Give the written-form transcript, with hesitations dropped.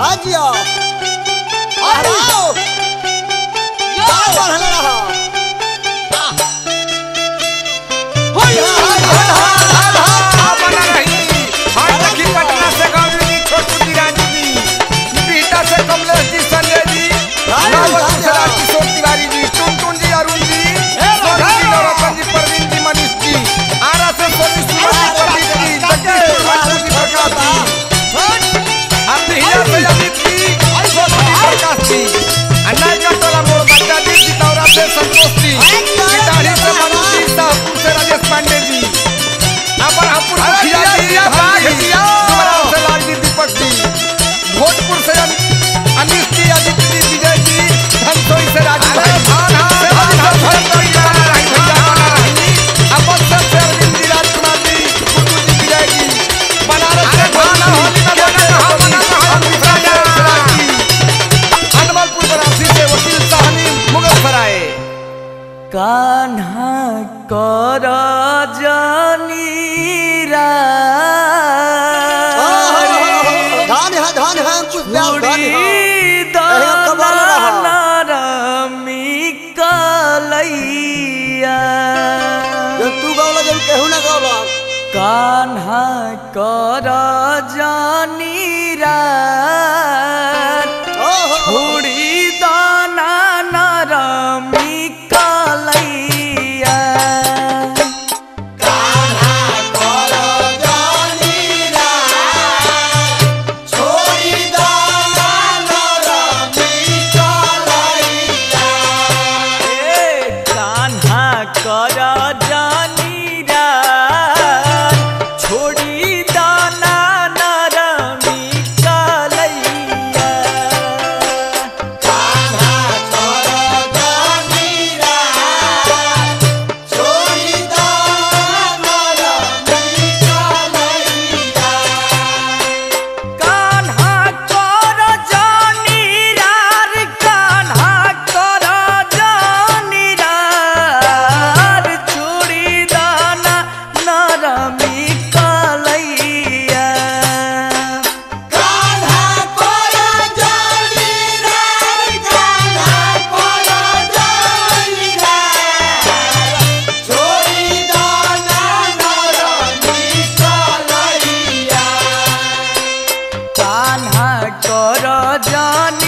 आज यो आओ क्या बढ़ रहा बना रही हर लखी पटना से गौरी छोटू जी राजू जी बीटा से कमलेश जी संजय जी नवदूसरा किशोर तिवारी जी टुनटुन जी अरुण जी सोनी जी नौरतन जी परवीन जी मनीष जी आरा से सोनी सुमन जी प्रदीप जी जगदीश भाई जी प्रकाश जी अभिया से अमित जी सोनी जी प्रकाश जी अन्ना का टोला मोड़ बच्चा जी सितौरा से संतोष जी सितारी से मनु जी साहपुर से राजेश पांडे जी अमरहापुर मुखिया जी तुम्हारा से लाल जी दीपक जी भोजपुर से अनिश जी आदित्य जी विजय जी धनसोई से राजू भाई अवसर से अरविंद जी राजकुमार जी कुटू जी विजय जी बनारस से अनमलपुर बरासी से वकील साहनी मुगल सराय कान्हा कर जानीरा धान है कुछ प्यार धान कलैया तू गौला जब कहू ना गौला कान्हा कर जानीरा छोड़ी दाना नरमी कलैया कान्हा कर जान